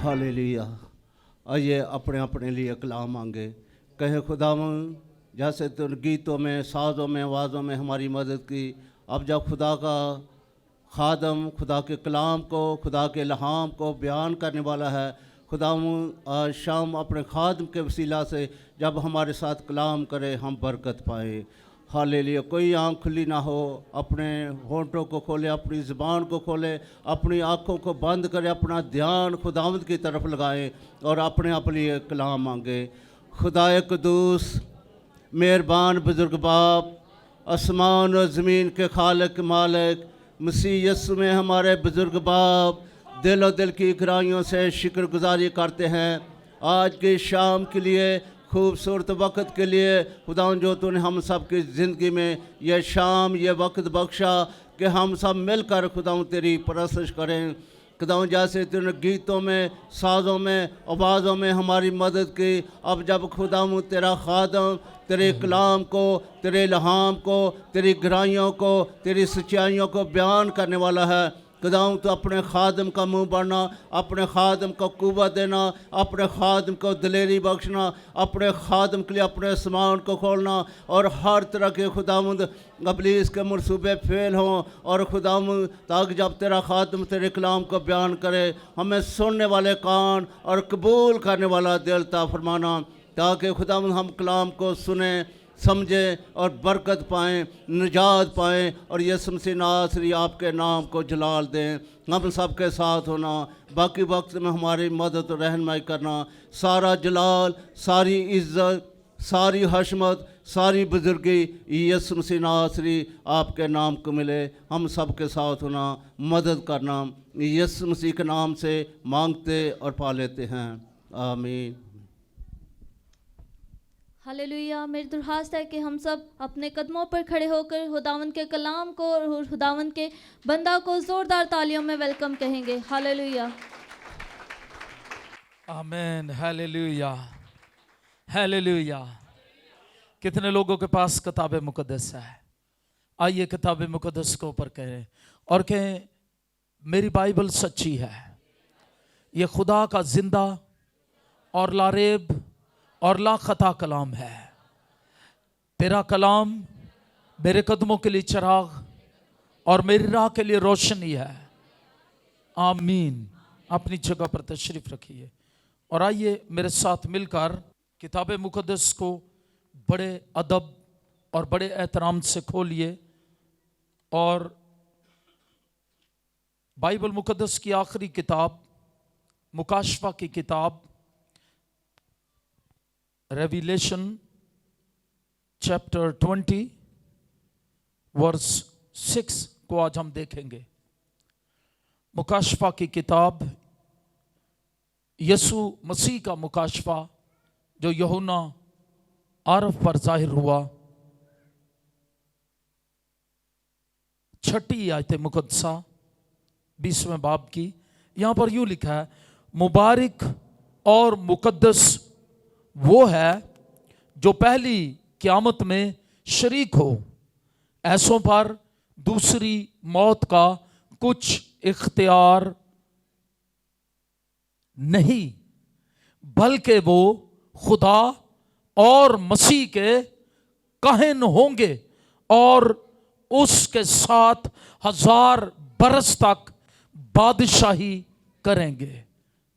Hallelujah. आइए अपने अपने लिए कलाम मांगे, कहे खुदावंद जैसे तुम गीतों में, साज़ों में, आवाज़ों में हमारी मदद की, अब जब खुदा का खादम खुदा के कलाम को, खुदा के इल्हाम को बयान करने वाला है, खुदावंद आज शाम अपने खादम के वसीला से जब हमारे साथ कलाम करे हम बरकत पाएँ। हालेलुया। कोई आँख खुली ना हो, अपने होंठों को खोले, अपनी ज़ुबान को खोले, अपनी आँखों को बंद करे, अपना ध्यान खुदावंद की तरफ लगाएं और अपने अपने कलाम मांगे। खुदाए कुदूस, मेहरबान बुजुर्ग बाप, आसमान और ज़मीन के खालिक मालिक, मसीह यीशु में हमारे बुजुर्ग बाप दिल और दिल की गहराइयों से शुक्रगुजारी करते हैं आज की शाम के लिए, खूबसूरत वक्त के लिए। खुदावंद जो तूने हम सब की ज़िंदगी में ये शाम, ये वक्त बख्शा कि हम सब मिलकर खुदावंद तेरी परस्तिश करें। खुदावंद जैसे तूने गीतों में, साज़ों में, आवाज़ों में हमारी मदद की, अब जब खुदावंद तेरा खादम तेरे कलाम को, तेरे इल्हाम को, तेरी गहराइयों को, तेरी सच्चाइयों को बयान करने वाला है, खुदावंद तो अपने खादम का मुंह बढ़ना, अपने खादम को कुव्वत देना, अपने खादम को दिलेरी बख्शना, अपने खादम के लिए अपने आसमान को खोलना और हर तरह के खुदावंद इब्लीस के मंसूबे फेल हों। और खुदावंद ताकि जब तेरा खादम तेरे कलाम को बयान करे, हमें सुनने वाले कान और कबूल करने वाला दिल अता फरमाना, ताकि खुदावंद हम कलाम को सुने, समझें और बरकत पाएँ, निजात पाएँ और यीशु मसीह नासरी आपके नाम को जलाल दें। हम सब के साथ होना, बाकी वक्त में हमारी मदद और रहनुमाई करना, सारा जलाल, सारी इज़्ज़त, सारी हशमत, सारी बुजुर्गी यीशु मसीह नासरी आपके नाम को मिले। हम सब के साथ होना, मदद करना, यीशु मसीह के नाम से मांगते और पा लेते हैं, आमीन। हालेलुया। मेरी दरख्वास्त है कि हम सब अपने कदमों पर खड़े होकर खुदावंद के कलाम को और खुदावंद के बंदा को ज़ोरदार तालियों में वेलकम कहेंगे। हालेलुया, आमीन। Hallelujah, hallelujah. कितने लोगों के पास किताब मुकद्दस है? आइए किताब मुकद्दस के ऊपर कहें और कहें मेरी बाइबल सच्ची है, ये खुदा का जिंदा और लारेब और लाखता कलाम है। तेरा कलाम मेरे कदमों के लिए चिराग और मेरी राह के लिए रोशनी है, आमीन। अपनी जगह पर तशरीफ रखिए और आइए मेरे साथ मिलकर किताब मुकद्दस को बड़े अदब और बड़े एहतराम से खोलिए और बाइबल मुकद्दस की आखिरी किताब मुकाशफा की किताब रेविलेशन चैप्टर 20 वर्स 6 को आज हम देखेंगे। मुकाशफा की किताब यसु मसीह का मुकाशफा जो यूहन्ना आरफ पर जाहिर हुआ। 6 आयत मुकद्दसा 20वें बाब की, यहां पर यूं लिखा है, मुबारक और मुकद्दस वो है जो पहली क़यामत में शरीक हो, ऐसों पर दूसरी मौत का कुछ इख्तियार नहीं, बल्कि वो खुदा और मसीह के काहिन होंगे और उसके साथ 1000 बरस तक बादशाही करेंगे,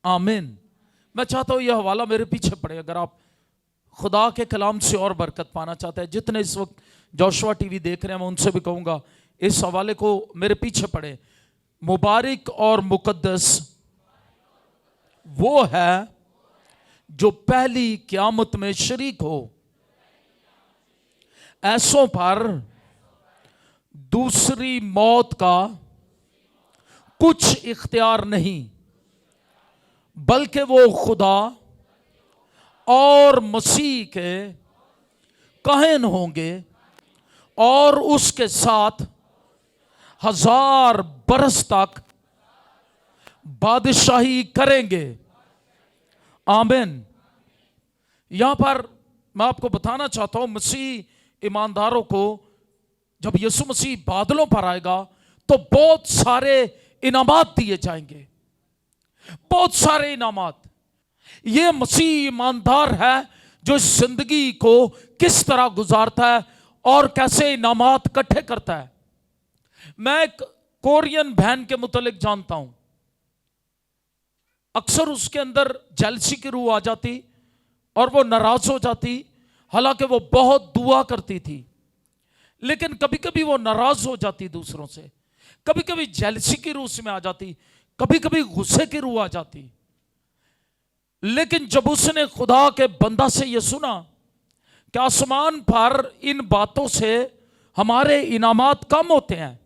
आमीन। मैं चाहता हूं यह हवाला मेरे पीछे पड़े। अगर आप खुदा के कलाम से और बरकत पाना चाहते हैं, जितने इस वक्त जोशुआ टीवी देख रहे हैं, मैं उनसे भी कहूंगा इस हवाले को मेरे पीछे पड़े। मुबारक और मुकद्दस वो है जो पहली क़यामत में शरीक हो, ऐसों पर दूसरी मौत का कुछ इख्तियार नहीं, बल्कि वो खुदा और मसीह के काहिन होंगे और उसके साथ 1000 बरस तक बादशाही करेंगे, आमीन। यहां पर मैं आपको बताना चाहता हूं, मसीह ईमानदारों को जब यीशु मसीह बादलों पर आएगा तो बहुत सारे इनामात दिए जाएंगे। बहुत सारे इनामात। ये मसीह ईमानदार है जो जिंदगी को किस तरह गुजारता है और कैसे इनामात इकट्ठे करता है। मैं एक कोरियन बहन के मुतालिक जानता हूं, अक्सर उसके अंदर जेलसी की रूह आ जाती और वो नाराज हो जाती, हालांकि वो बहुत दुआ करती थी, लेकिन कभी कभी वो नाराज हो जाती दूसरों से, कभी कभी जेलसी की रूह उसमें आ जाती, कभी कभी गुस्से की रूह आ जाती। लेकिन जब उसने खुदा के बंदा से ये सुना कि आसमान पर इन बातों से हमारे इनामात कम होते हैं,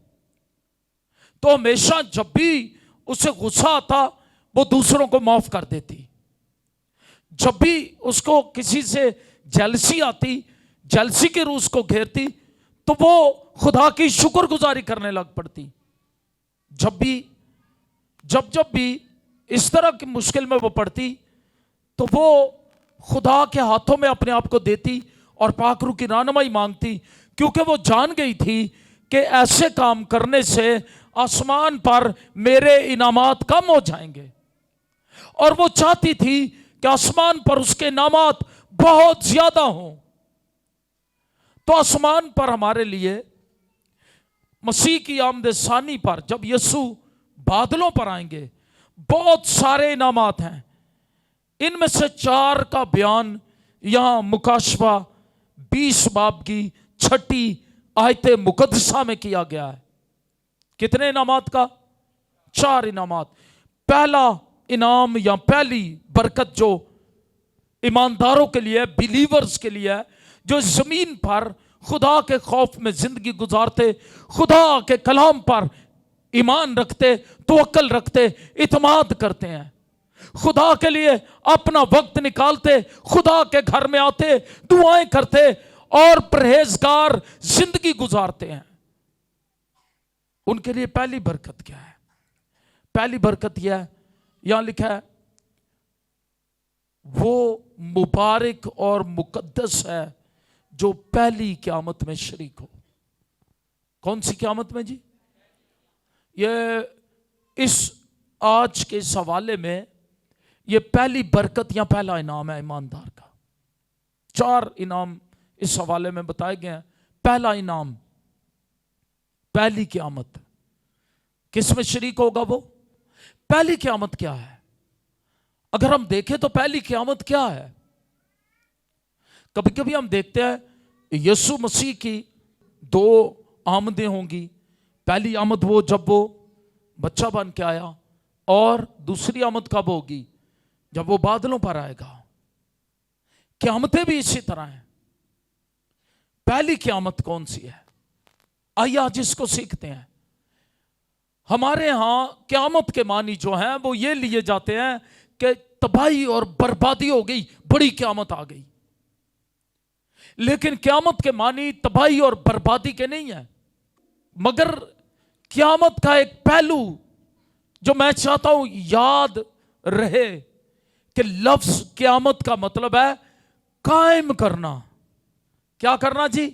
तो हमेशा जब भी उसे गुस्सा आता वो दूसरों को माफ कर देती। जब भी उसको किसी से जेलसी आती, जेलसी की रूह उसको घेरती, तो वो खुदा की शुक्रगुजारी करने लग पड़ती। जब भी इस तरह की मुश्किल में वो पड़ती तो वो खुदा के हाथों में अपने आप को देती और पाक रूह की रहनुमाई मांगती, क्योंकि वो जान गई थी कि ऐसे काम करने से आसमान पर मेरे इनामात कम हो जाएंगे। और वो चाहती थी कि आसमान पर उसके इनामात बहुत ज्यादा हों। तो आसमान पर हमारे लिए मसीह की आमद सानी पर जब यीशु बादलों पर आएंगे, बहुत सारे इनामात हैं। इनमें से 4 का बयान यहां मुकाशवा 20 बाब की 6 आयत मुकद्दसा में किया गया है। कितने इनामात का? 4 इनामात। पहला इनाम या पहली बरकत जो ईमानदारों के लिए, बिलीवर्स के लिए है, जो जमीन पर खुदा के खौफ में जिंदगी गुजारते, खुदा के कलाम पर ईमान रखते, तवक्कल रखते, इत्मीनान करते हैं, खुदा के लिए अपना वक्त निकालते, खुदा के घर में आते, दुआएं करते और परहेजगार जिंदगी गुजारते हैं। उनके लिए पहली बरकत क्या है? पहली बरकत यह है, यहां लिखा है, वो मुबारक और मुकद्दस है जो पहली क़यामत में शरीक हो। कौन सी क़यामत में जी? ये इस आज के इस हवाले में ये पहली बरकत या पहला इनाम है ईमानदार का। 4 इनाम इस हवाले में बताए गए हैं। पहला इनाम, पहली क़यामत। किस में शरीक होगा वो? पहली क़यामत क्या है? अगर हम देखें तो पहली क़यामत क्या है? कभी कभी हम देखते हैं यीशु मसीह की 2 आमदें होंगी। पहली आमद वो जब वो बच्चा बन के आया, और दूसरी आमद कब होगी? जब वो बादलों पर आएगा। क़यामतें भी इसी तरह हैं। पहली क़यामत कौन सी है? आइए आज इसको सीखते हैं। हमारे यहां क़यामत के मानी जो हैं वो ये लिए जाते हैं कि तबाही और बर्बादी हो गई, बड़ी क़यामत आ गई। लेकिन क़यामत के मानी तबाही और बर्बादी के नहीं है, मगर क़यामत का एक पहलू जो मैं चाहता हूं याद रहे कि लफ्ज क़यामत का मतलब है कायम करना। क्या करना जी?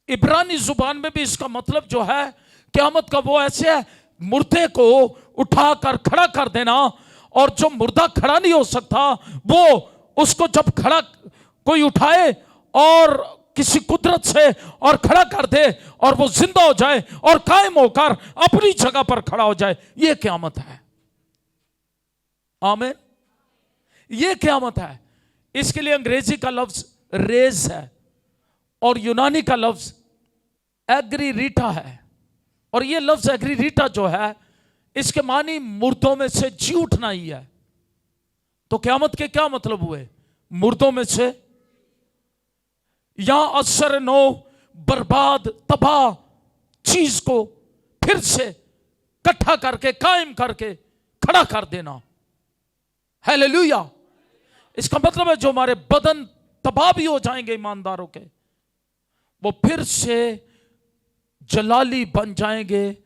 इब्रानी जुबान में भी इसका मतलब जो है क़यामत का वो ऐसे है, मुर्दे को उठाकर खड़ा कर देना, और जो मुर्दा खड़ा नहीं हो सकता वो उसको जब खड़ा कोई उठाए और किसी कुदरत से और खड़ा कर दे और वो जिंदा हो जाए और कायम होकर अपनी जगह पर खड़ा हो जाए, ये क़यामत है। आमीन। ये क़यामत है। इसके लिए अंग्रेजी का लफ्ज रेज है और यूनानी का लफ्ज एग्रीरीटा है। और ये लफ्ज एग्रीरीटा जो है इसके मानी मुर्दों में से जी उठना ही है। तो क़यामत के क्या मतलब हुए? मुर्दों में से, या असर नो बर्बाद तबाह चीज को फिर से इकट्ठा करके कायम करके खड़ा कर देना। हालेलुया। इसका मतलब है जो हमारे बदन तबाह भी हो जाएंगे ईमानदारों के, वो फिर से जलाली बन जाएंगे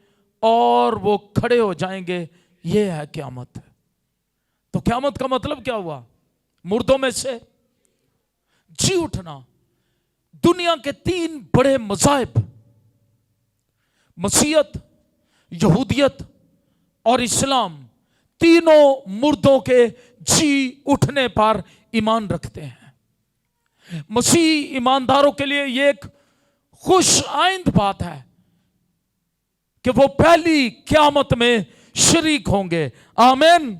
और वो खड़े हो जाएंगे। ये है क़यामत। तो क़यामत का मतलब क्या हुआ? मुर्दों में से जी उठना। दुनिया के 3 बड़े मज़ाहिब, मसीहत, यहूदियत और इस्लाम, तीनों मुर्दों के जी उठने पर ईमान रखते हैं। मसीह ईमानदारों के लिए ये एक खुश आइंद बात है कि वो पहली क़यामत में शरीक होंगे। आमीन।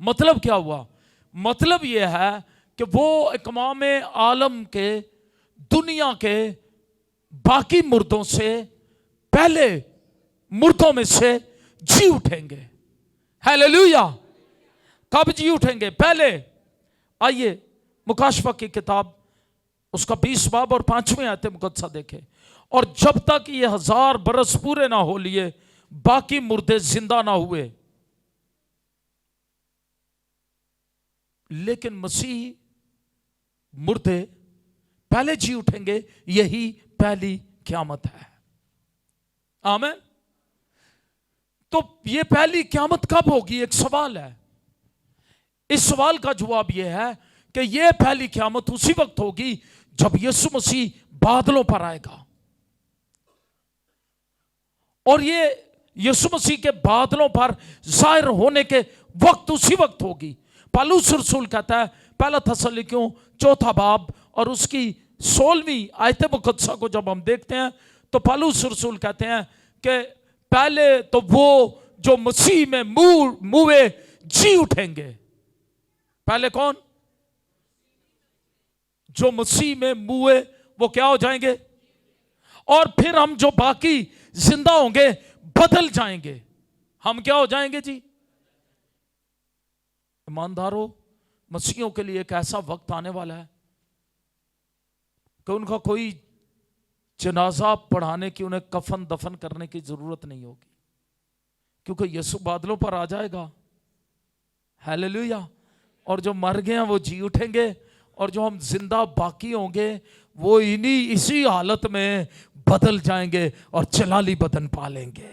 मतलब क्या हुआ? मतलब यह है कि वो इकमाम आलम के दुनिया के बाकी मुर्दों से पहले मुर्दों में से जी उठेंगे। हालेलुया। कब जी उठेंगे? पहले। आइए मुकाशफा की किताब उसका 20 बाब और 5वें आयत मुकद्दसा देखें। और जब तक ये 1000 बरस पूरे ना हो लिए बाकी मुर्दे जिंदा ना हुए, लेकिन मसीह मुर्दे पहले जी उठेंगे। यही पहली क़यामत है। आमीन। तो ये पहली क़यामत कब होगी? एक सवाल है। इस सवाल का जवाब यह है कि यह पहली क़यामत उसी वक्त होगी जब यीशु मसीह बादलों पर आएगा। और ये यीशु मसीह के बादलों पर जाहिर होने के वक्त उसी वक्त होगी। पौलुस रसूल कहता है, पहला थिस्सलुनीकियों 4 बाब और उसकी 16वीं आयत मुकद्दसा को जब हम देखते हैं तो पौलुस रसूल कहते हैं कि पहले तो वो जो मसीह में मुए जी उठेंगे। पहले कौन? जो मसीह में मुए वो क्या हो जाएंगे? और फिर हम जो बाकी जिंदा होंगे बदल जाएंगे। हम क्या हो जाएंगे जी? ईमानदारों, मसीहियों के लिए एक ऐसा वक्त आने वाला है कि उनका कोई जनाजा पढ़ाने की, उन्हें कफन दफन करने की जरूरत नहीं होगी, क्योंकि यीशु बादलों पर आ जाएगा। हालेलुया। और जो मर गए हैं वो जी उठेंगे, और जो हम जिंदा बाकी होंगे वो इसी हालत में बदल जाएंगे और जलाली बदन पालेंगे।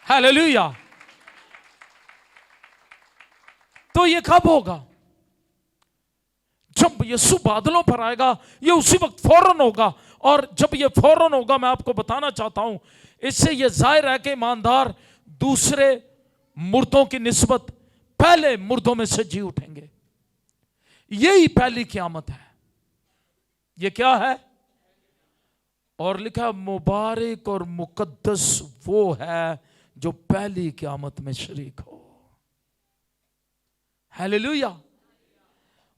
हालेलुया। तो ये कब होगा? जब यीशु बादलों पर आएगा। ये उसी वक्त फौरन होगा। और जब ये फौरन होगा, मैं आपको बताना चाहता हूं, इससे ये जाहिर है कि ईमानदार दूसरे मुर्दों की निस्बत पहले मुर्दों में से जी उठेंगे। यही पहली क़यामत है। ये क्या है? और लिखा, मुबारक और मुकद्दस वो है जो पहली क़यामत में शरीक हो। हालेलुया।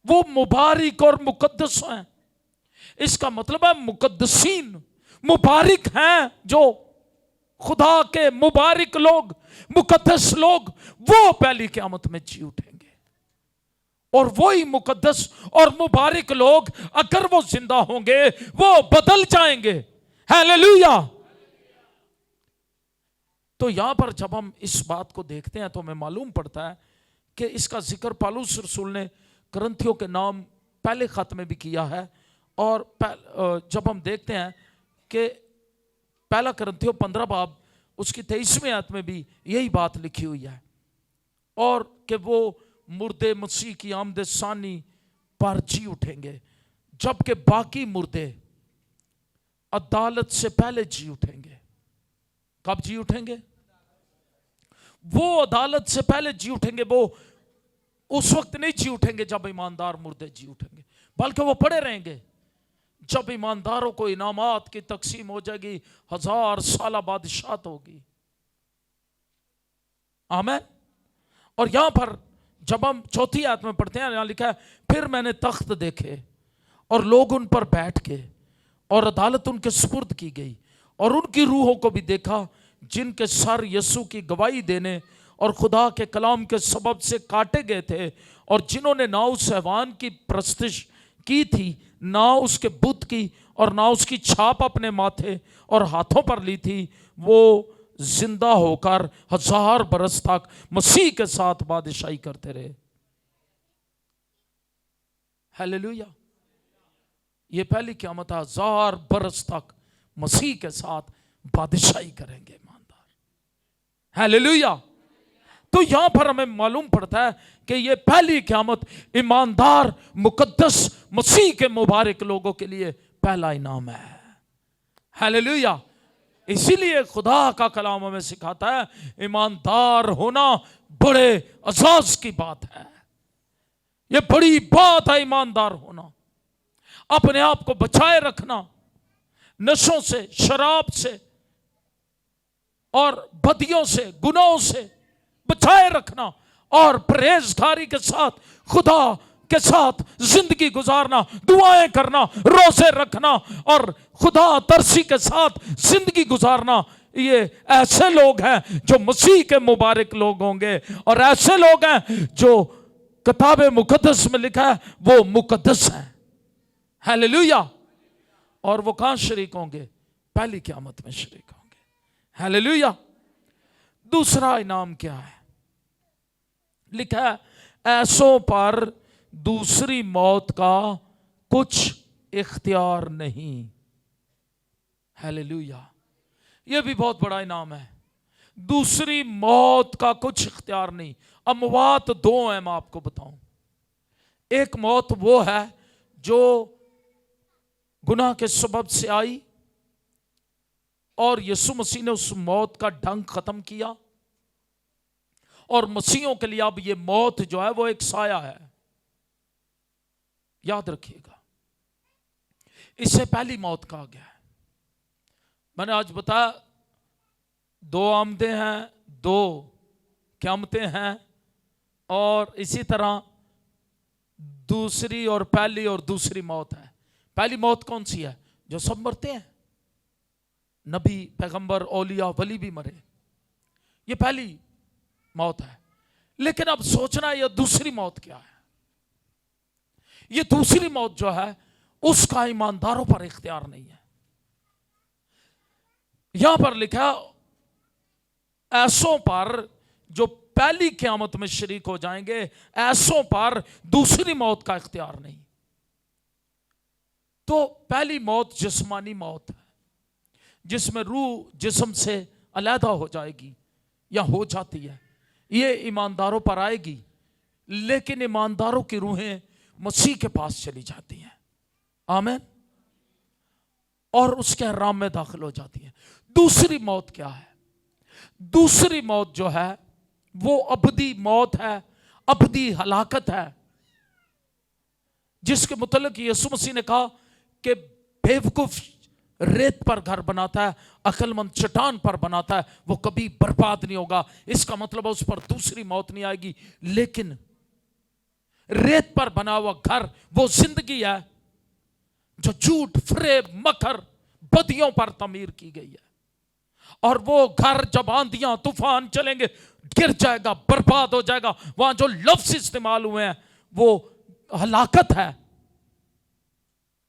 वो मुबारक और मुकद्दस हैं। इसका मतलब है मुकद्दसीन मुबारक हैं, जो खुदा के मुबारक लोग, मुकद्दस लोग, वो पहली क़यामत में जी उठेंगे। और वही मुकद्दस और मुबारक लोग अगर वो जिंदा होंगे वो बदल जाएंगे। हालेलुया। तो यहां पर जब हम इस बात को देखते हैं तो हमें मालूम पड़ता है कि इसका जिक्र पौलुस रसूल ने करंथियों के नाम पहले खत में भी किया है। और जब हम देखते हैं कि पहला करंथियों 15 बाब उसकी 23वें आयत में भी यही बात लिखी हुई है, और कि वो मुर्दे मसीह की आमद सानी पर जी उठेंगे, जबकि बाकी मुर्दे अदालत से पहले जी उठेंगे। कब जी उठेंगे? वो अदालत से पहले जी उठेंगे। वो उस वक्त नहीं जी उठेंगे जब ईमानदार मुर्दे जी उठेंगे, बल्कि वो पड़े रहेंगे जब ईमानदारों को इनामात की तकसीम हो जाएगी, 1000 साल बादशाहत होगी। आमीन। और यहां पर जब हम 4थी आयत में पढ़ते हैं, यहां लिखा है, फिर मैंने तख्त देखे और लोग उन पर बैठ के, और अदालत उनके सुपुर्द की गई, और उनकी रूहों को भी देखा जिनके सर यीशु की गवाही देने और खुदा के कलाम के सबब से काटे गए थे, और जिन्होंने ना उस हैवान की प्रस्तिश की थी, ना उसके बुत की, और ना उसकी छाप अपने माथे और हाथों पर ली थी, वो जिंदा होकर 1000 बरस तक मसीह के साथ बादशाही करते रहे। हालेलुया। ये पहली क़यामत, 1000 बरस तक मसीह के साथ बादशाही करेंगे ईमानदार। हालेलुया। तो यहां पर हमें मालूम पड़ता है कि ये पहली क़यामत ईमानदार मुकद्दस मसीह के मुबारक लोगों के लिए पहला इनाम है। हालेलुया। इसीलिए खुदा का कलाम हमें सिखाता है ईमानदार होना बड़े अजाज की बात है। ये बड़ी बात है ईमानदार होना, अपने आप को बचाए रखना नशों से, शराब से और बदियों से, गुनाहों से बचाए रखना और परहेजगारी के साथ खुदा के साथ जिंदगी गुजारना, दुआएं करना, रोजे रखना और खुदा तरसी के साथ जिंदगी गुजारना। ये ऐसे लोग हैं जो मसीह के मुबारक लोग होंगे और ऐसे लोग हैं जो किताब मुकद्दस में लिखा है वो मुकद्दस हैं। हालेलुया। और वो कहां शरीक होंगे? पहली क़यामत में शरीक होंगे। हालेलुया। दूसरा इनाम क्या है? लिखा है ऐसों पर दूसरी मौत का कुछ इख्तियार नहीं। हालेलुया। यह भी बहुत बड़ा इनाम है। दूसरी मौत का कुछ इख्तियार नहीं। अमवात दो हैं, मैं आपको बताऊं। एक मौत वो है जो गुनाह के सबब से आई और यीशु मसीह ने उस मौत का ढंग खत्म किया, और मसीहों के लिए अब ये मौत जो है वो एक साया है। याद रखिएगा, इससे पहली मौत कहा गया है। मैंने आज बताया दो आमदें हैं, दो क़यामतें हैं, और इसी तरह दूसरी और पहली और दूसरी मौत है। पहली मौत कौन सी है? जो सब मरते हैं, नबी, पैगंबर, औलिया, वली भी मरे, ये पहली मौत है। लेकिन अब सोचना यह दूसरी मौत क्या है? ये दूसरी मौत जो है उसका ईमानदारों पर इख्तियार नहीं है। यहां पर लिखा ऐसों पर जो पहली क़यामत में शरीक हो जाएंगे, ऐसों पर दूसरी मौत का इख्तियार नहीं। तो पहली मौत जिस्मानी मौत है, जिसमें रूह जिस्म से अलहदा हो जाएगी या हो जाती है। ये ईमानदारों पर आएगी, लेकिन ईमानदारों की रूहें मसीह के पास चली जाती हैं। आमीन। और उसके हराम में दाखिल हो जाती हैं। दूसरी मौत क्या है? दूसरी मौत जो है वो अबदी मौत है, अबदी हलाकत है, जिसके मुतल्लिक यीशु मसीह ने कहा कि बेवकूफ रेत पर घर बनाता है, अक्लमंद चट्टान पर बनाता है, वो कभी बर्बाद नहीं होगा। इसका मतलब उस पर दूसरी मौत नहीं आएगी। लेकिन रेत पर बना हुआ घर वो जिंदगी है जो झूठ, फरेब, मकर, बदियों पर तमीर की गई है, और वो घर जब आंधियां तूफान चलेंगे गिर जाएगा, बर्बाद हो जाएगा। वहां जो लफ्ज इस्तेमाल हुए हैं वो हलाकत है,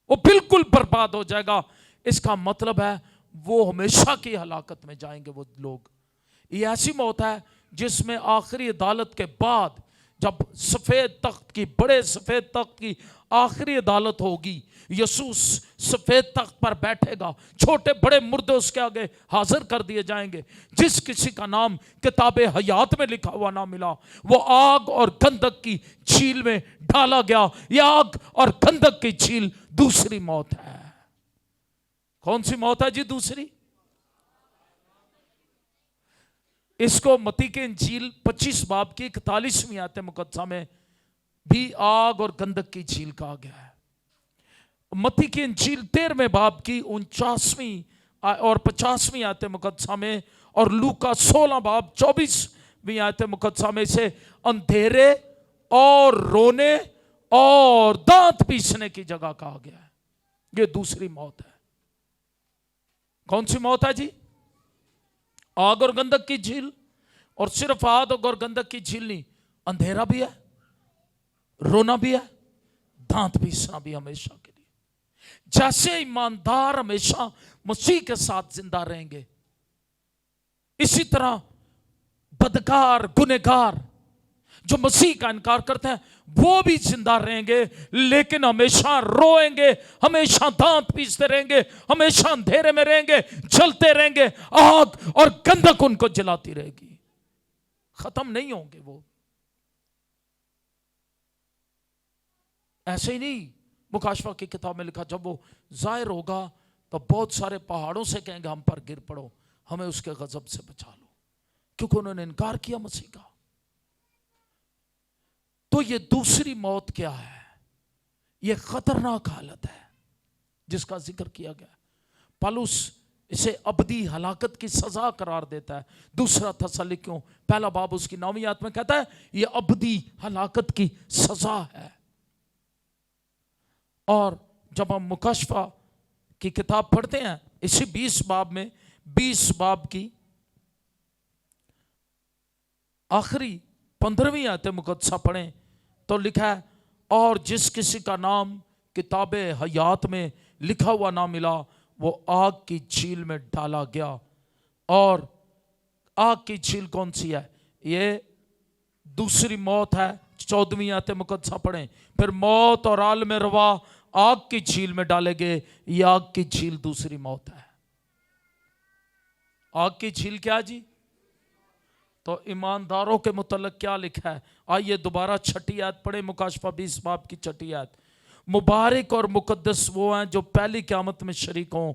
वो बिल्कुल बर्बाद हो जाएगा। इसका मतलब है वो हमेशा की हलाकत में जाएंगे वो लोग। ये ऐसी मौत है जिसमें आखिरी अदालत के बाद, जब सफेद तख्त की, बड़े सफेद तख्त की आखिरी अदालत होगी, यीशु सफेद तख्त पर बैठेगा, छोटे बड़े मुर्दे उसके आगे हाजिर कर दिए जाएंगे। जिस किसी का नाम किताबे हयात में लिखा हुआ ना मिला, वो आग और गंधक की झील में डाला गया। यह आग और गंधक की झील दूसरी मौत है। कौन सी मौत है जी दूसरी? इसको मत्ती के इंजील 25 बाब की 41वीं आयत मुकद्दसा में भी आग और गंधक की झील कहा गया है। मत्ती की इंजील 13वें बाब की 49वीं और 50वीं आयत मुकद्दसा में, और लूका 16 बाब 24वीं आयत मुकद्दसा में से अंधेरे और रोने और दांत पीसने की जगह कहा गया है। यह दूसरी मौत है। कौन सी मौत है जी? आग और गंधक की झील। और सिर्फ आग और गंधक की झील नहीं, अंधेरा भी है, रोना भी है, दांत पीसना भी हमेशा के लिए। जैसे ईमानदार हमेशा मसीह के साथ जिंदा रहेंगे, इसी तरह बदकार, गुनहगार जो मसीह का इनकार करते हैं वो भी जिंदा रहेंगे, लेकिन हमेशा रोएंगे, हमेशा दांत पीसते रहेंगे, हमेशा अंधेरे में रहेंगे, जलते रहेंगे। आग और गंधक उनको जलाती रहेगी, खत्म नहीं होंगे वो। ऐसे ही नहीं, मुकाशवा की किताब में लिखा जब वो जाहिर होगा तो बहुत सारे पहाड़ों से कहेंगे हम पर गिर पड़ो, हमें उसके गजब से बचा लो, क्योंकि उन्होंने इनकार किया मसीह का। तो ये दूसरी मौत क्या है? ये खतरनाक हालत है जिसका जिक्र किया गया। पौलुस इसे अबदी हलाकत की सजा करार देता है। दूसरा थस्सलुनीकियों पहला बाब उसकी 9वीं आयत में कहता है ये अबदी हलाकत की सजा है। और जब हम मुकशफा की किताब पढ़ते हैं, इसी 20 बाब में 20 बाब की आखिरी 15वीं आयत मुकद्दसा पढ़ें तो लिखा है, और जिस किसी का नाम किताबे हयात में लिखा हुआ ना मिला वो आग की झील में डाला गया। और आग की झील कौन सी है? ये दूसरी मौत है। 14वीं आयत मुकद्दसा पढ़ें, फिर मौत और आल में रवा आग की झील में डाले गए। ये आग की झील दूसरी मौत है। आग की झील क्या जी? तो ईमानदारों के मुतल्लिक क्या लिखा है? आइए दोबारा 6ठी आयत पढ़े, मुकाशफा 20 बाब की 6ठी आयत। मुबारक और मुकद्दस वो हैं जो पहली क़यामत में शरीक हों।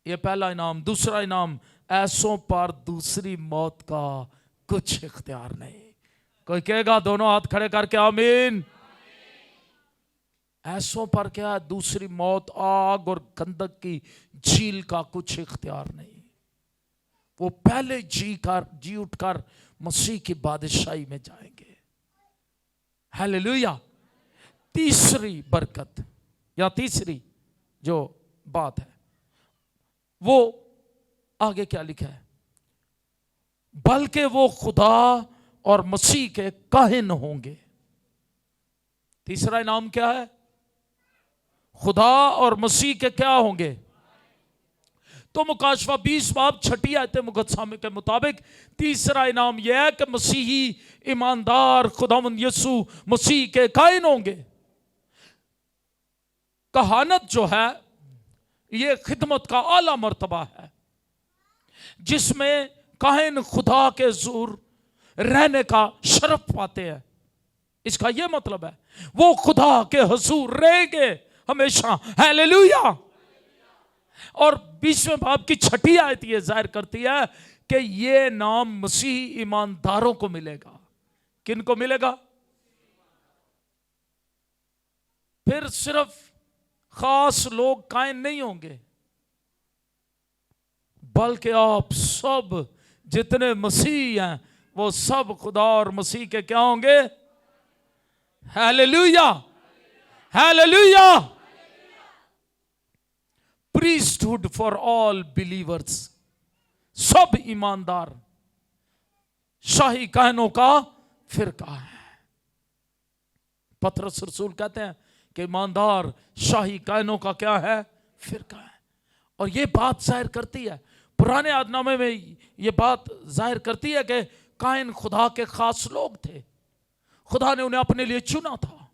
ये पहला इनाम। दूसरा इनाम, ऐसों पर दूसरी मौत का कुछ इख्तियार नहीं। कोई कहेगा दोनों हाथ खड़े करके आमीन। ऐसों पर क्या? दूसरी मौत, आग और गंधक की झील का कुछ इख्तियार नहीं। वो पहले जी उठकर मसीह की बादशाही में जाएंगे। हालेलुया। तीसरी बरकत या तीसरी जो बात है वो आगे क्या लिखा है? बल्कि वो खुदा और मसीह के काहिन होंगे। तीसरा इनाम क्या है? खुदा और मसीह के क्या होंगे? तो मुकाशफा 20 बाब 6ठी आयत मुकद्दसा के मुताबिक तीसरा इनाम यह है कि मसीही ईमानदार खुदावंद यीशु मसीह के कायन होंगे। कहानत जो है ये खिदमत का आला मर्तबा है जिसमें काहिन खुदा के हुजूर रहने का शरफ पाते हैं। इसका यह मतलब है वो खुदा के हुजूर रहेंगे हमेशा। हालेलुया। और 20वें बाब की 6ठी आयत ये जाहिर करती है कि ये नाम मसीही ईमानदारों को मिलेगा। किन को मिलेगा? फिर सिर्फ खास लोग कायम नहीं होंगे, बल्कि आप सब जितने मसीह हैं वो सब खुदा और मसीह के क्या होंगे? Hallelujah. Hallelujah. Priesthood for all believers, सब ईमानदार शाही कहनों का फिरका है। पतरस रसूल कहते हैं कि ईमानदार शाही कहनों का क्या है? फिरका है। और ये बात जाहिर करती है, पुराने आदनामे में ये बात जाहिर करती है कि कायन खुदा के खास लोग थे। खुदा ने उन्हें अपने लिए चुना था।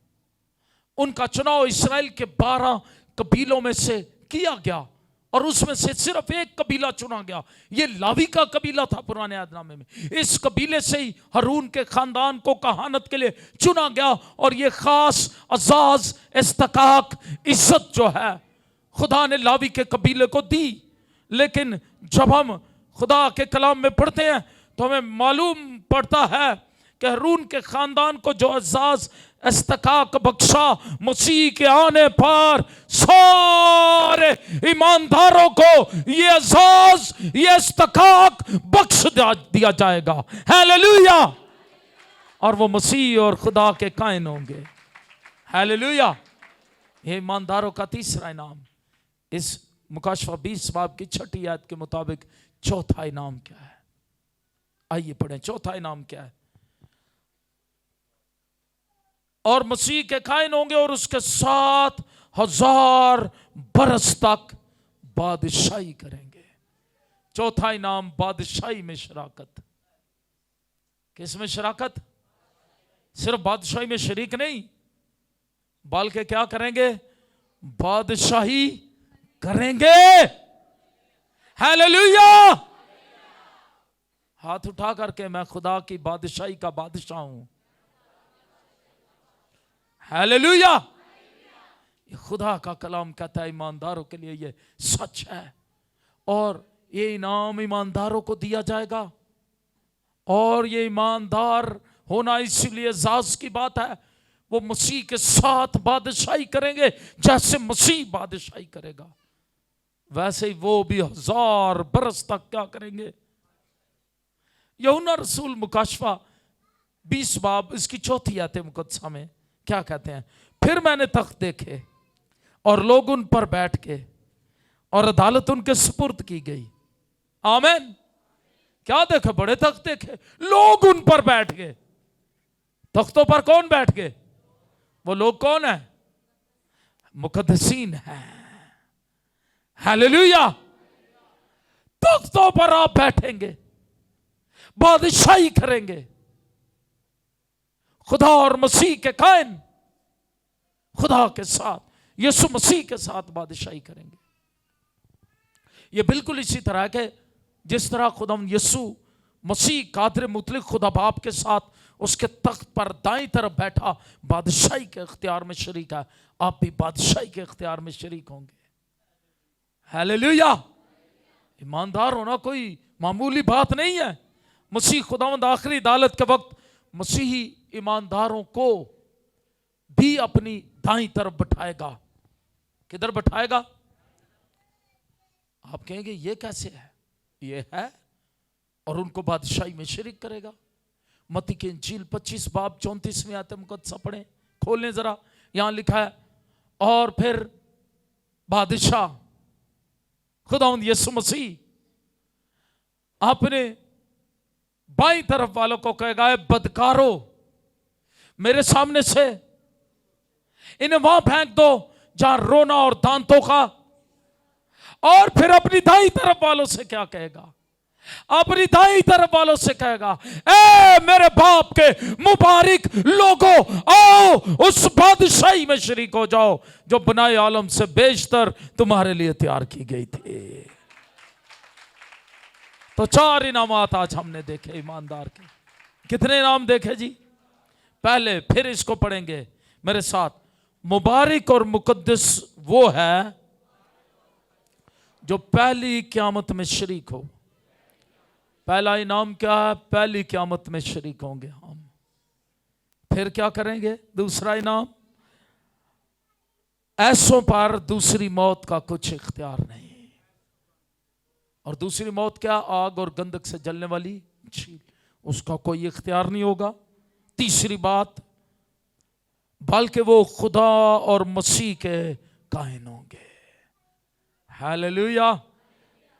उनका चुनाव इसराइल के 12 कबीलों में से किया गया और उसमें से सिर्फ एक कबीला चुना गया। ये लावी का कबीला था पुराने आदनामे में। इस कबीले से ही हारून के खानदान को कहानत के लिए चुना गया। और ये खास अजाज इस्तकाक इज्जत जो है खुदा ने लावी के कबीले को दी। लेकिन जब हम खुदा के कलाम में पढ़ते हैं तो हमें मालूम पड़ता है कि हारून के खानदान को जो अजाज इस्तकाक बख्शा, मसीह के आने पर सारे ईमानदारों को ये अजाज, ये इस्तकाक बख्श दिया जाएगा। हालेलुया। और वो मसीह और खुदा के कायन होंगे। हालेलुया। ये ईमानदारों का तीसरा इनाम। इस मुकाशफा 20 बाब की 6ठी आयत के मुताबिक चौथा इनाम क्या है? आइए पढ़ें। चौथा इनाम क्या है? और मसीह के कायन होंगे और उसके 7,000 बरस तक बादशाही करेंगे। चौथा इनाम बादशाही में शराकत। किस में शराकत? सिर्फ बादशाही में शरीक नहीं, बल्कि क्या करेंगे? बादशाही करेंगे। हालेलुया। हाथ उठा करके मैं खुदा की बादशाही का बादशाह हूं। हालेलुया। یہ خدا کا کلام کہتا ہے ایمانداروں کے لیے یہ سچ ہے، اور یہ انعام ایمانداروں کو دیا جائے گا. اور یہ ایماندار ہونا اس لیے اعزاز کی بات ہے، وہ مسیح کے ساتھ بادشاہی کریں گے. جیسے مسیح بادشاہی کرے گا ویسے ہی وہ بھی 1000 برس تک کیا کریں گے. یوحنا رسول مکاشفہ 20 باب اس کی 4 آیت مقدسہ میں کیا کہتے ہیں؟ پھر میں نے تخت دیکھے اور لوگ ان پر بیٹھ کے، اور عدالت ان کے سپرد کی گئی. آمین. کیا دیکھے؟ بڑے تخت دیکھے، لوگ ان پر بیٹھ گئے. تختوں پر کون بیٹھ گئے؟ وہ لوگ کون ہیں؟ مقدسین ہیں. ہیلیلویا. تختوں پر آپ بیٹھیں گے، بادشاہی کریں گے. خدا اور مسیح کے قائم، خدا کے ساتھ، یسوع مسیح کے ساتھ بادشاہی کریں گے. یہ بالکل اسی طرح کہ جس طرح خدا یسوع مسیح قادر مطلق خدا باپ کے ساتھ اس کے تخت پر دائیں طرف بیٹھا بادشاہی کے اختیار میں شریک ہے، آپ بھی بادشاہی کے اختیار میں شریک ہوں گے. ہیلیلویا. ایماندار ہونا کوئی معمولی بات نہیں ہے. مسیح خداوند آخری عدالت کے وقت مسیحی ایمانداروں کو بھی اپنی دائیں طرف بٹھائے گا. کدھر بٹھائے گا؟ آپ کہیں گے یہ کیسے ہے؟ یہ ہے، اور ان کو بادشاہی میں شریک کرے گا. متی کی انجیل 25 باب 34 آیت مقدسہ پڑھیں، کھولیں ذرا. یہاں لکھا ہے اور پھر بادشاہ خداوند یسوع مسیح اپنے بائیں طرف والوں کو کہے گا، اے بدکارو میرے سامنے سے انہیں وہاں پھینک دو جہاں رونا اور دانتوں کا. اور پھر اپنی دائیں طرف والوں سے کیا کہے گا؟ اپنی دائیں طرف والوں سے کہے گا، اے میرے باپ کے مبارک لوگوں، آؤ اس بادشاہی میں شریک ہو جاؤ جو بنائے عالم سے بیشتر تمہارے لیے تیار کی گئی تھی. تو 4 انعامات آج ہم نے دیکھے ایماندار کے. کتنے انعام دیکھے جی؟ پہلے، پھر اس کو پڑھیں گے میرے ساتھ. مبارک اور مقدس وہ ہے جو پہلی قیامت میں شریک ہو. پہلا انعام کیا ہے؟ پہلی قیامت میں شریک ہوں گے ہم. پھر کیا کریں گے؟ دوسرا انعام، ایسوں پر دوسری موت کا کچھ اختیار نہیں. اور دوسری موت کیا؟ آگ اور گندک سے جلنے والی جھیل، اس کا کوئی اختیار نہیں ہوگا. تیسری بات، بلکہ وہ خدا اور مسیح کے کائن ہوں گے. ہیلیلویا.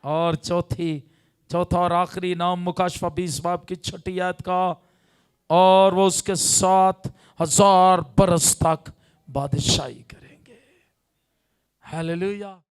اور چوتھا اور آخری نام مکاشفہ 20 باب کی 6 آیت کا، اور وہ اس کے ساتھ 1000 برس تک بادشاہی کریں گے. ہیلیلویا.